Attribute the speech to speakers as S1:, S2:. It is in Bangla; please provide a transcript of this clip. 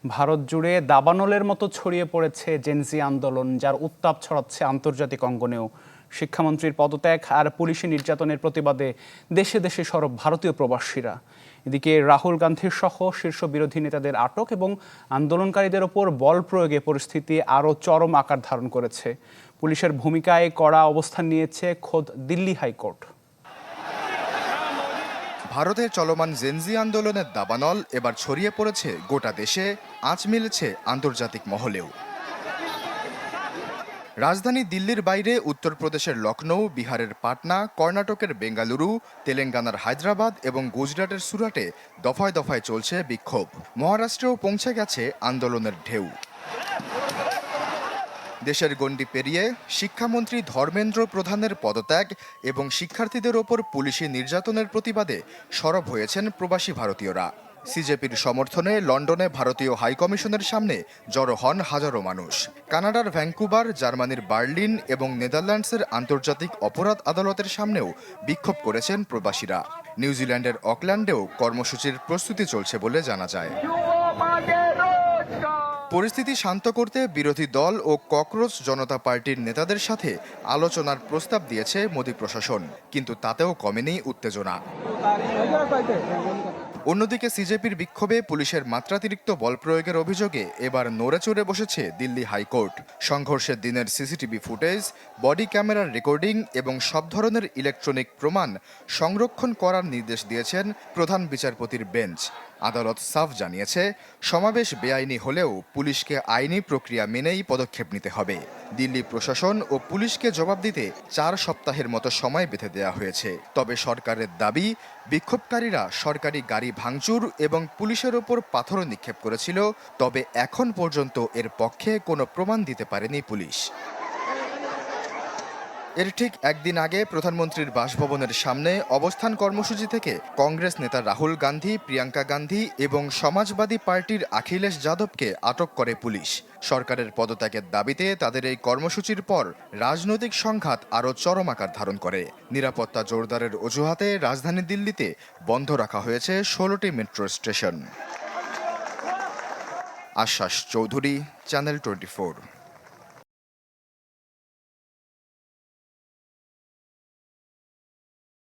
S1: ভারত জুড়ে দাবানলের মতো ছড়িয়ে পড়েছে জেনজি আন্দোলন, যার উত্তাপ ছড়াচ্ছে আন্তর্জাতিক অঙ্গনেও। শিক্ষামন্ত্রীর পদত্যাগ আর পুলিশি নির্যাতনের প্রতিবাদে দেশে দেশে সরব ভারতীয় প্রবাসীরা। এদিকে রাহুল গান্ধীর সহ শীর্ষ বিরোধী নেতাদের আটক এবং আন্দোলনকারীদের ওপর বল প্রয়োগে পরিস্থিতি আরও চরম আকার ধারণ করেছে। পুলিশের ভূমিকায় কড়া অবস্থান নিয়েছে খোদ দিল্লি হাইকোর্ট।
S2: ভারতের চলমান জেনজি আন্দোলনের দাবানল এবার ছড়িয়ে পড়েছে গোটা দেশে, আঁচ মিলেছে আন্তর্জাতিক মহলেও। রাজধানী দিল্লির বাইরে উত্তরপ্রদেশের লখনৌ, বিহারের পাটনা, কর্ণাটকের বেঙ্গালুরু, তেলেঙ্গানার হায়দ্রাবাদ এবং গুজরাটের সুরাটে দফায় দফায় চলছে বিক্ষোভ। মহারাষ্ট্রেও পৌঁছে গেছে আন্দোলনের ঢেউ। দেশের গণ্ডি পেরিয়ে শিক্ষামন্ত্রী ধর্মেন্দ্র প্রধানের পদত্যাগ এবং শিক্ষার্থীদের ওপর পুলিশি নির্যাতনের প্রতিবাদে সরব হয়েছেন প্রবাসী ভারতীয়রা। সিজেপির সমর্থনে লন্ডনে ভারতীয় হাইকমিশনের সামনে জড়ো হন হাজারো মানুষ। কানাডার ভ্যাঙ্কুভার, জার্মানির বার্লিন এবং নেদারল্যান্ডসের আন্তর্জাতিক অপরাধ আদালতের সামনেও বিক্ষোভ করেছেন প্রবাসীরা। নিউজিল্যান্ডের অকল্যান্ডেও কর্মসূচির প্রস্তুতি চলছে বলে জানা যায়। পরিস্থিতি শান্ত করতে বিরোধী দল ও ককরোচ জনতা পার্টির নেতাদের সাথে আলোচনার প্রস্তাব দিয়েছে মোদী প্রশাসন, কিন্তু তাতেও কমেনি উত্তেজনা। অন্যদিকে সিজেপির বিক্ষোভে পুলিশের মাত্রাতিরিক্ত বল প্রয়োগের অভিযোগে এবার নড়েচড়ে বসেছে দিল্লি হাইকোর্ট। সংঘর্ষের দিনের সিসিটিভি ফুটেজ, বডি ক্যামেরার রেকর্ডিং এবং সব ধরনের ইলেকট্রনিক প্রমাণ সংরক্ষণ করার নির্দেশ দিয়েছেন প্রধান বিচারপতির বেঞ্চ। আদালত সাফ জানিয়েছে, সমাবেশ বেআইনি হলেও পুলিশকে আইনি প্রক্রিয়া মেনেই পদক্ষেপ নিতে হবে। দিল্লি প্রশাসন ও পুলিশকে জবাব দিতে 4 সপ্তাহের মতো সময় বেঁধে দেওয়া হয়েছে। তবে সরকারের দাবি, বিক্ষোভকারীরা সরকারি গাড়ি ভাঙচুর এবং পুলিশের ওপর পাথর নিক্ষেপ করেছিল, তবে এখন পর্যন্ত এর পক্ষে কোনো প্রমাণ দিতে পারেনি পুলিশ। এর ঠিক একদিন আগে প্রধানমন্ত্রীর বাসভবনের সামনে অবস্থান কর্মসূচি থেকে কংগ্রেস নেতা রাহুল গান্ধী, প্রিয়াঙ্কা গান্ধী এবং সমাজবাদী পার্টির অখিলেশ যাদবকে আটক করে পুলিশ। সরকারের পদত্যাগের দাবিতে তাদের এই কর্মসূচির পর রাজনৈতিক সংঘাত আরও চরম আকার ধারণ করে। নিরাপত্তা জোরদারের অজুহাতে রাজধানী দিল্লিতে বন্ধ রাখা হয়েছে 16টি মেট্রো স্টেশন। আশ্বাস চৌধুরী, চ্যানেল 24।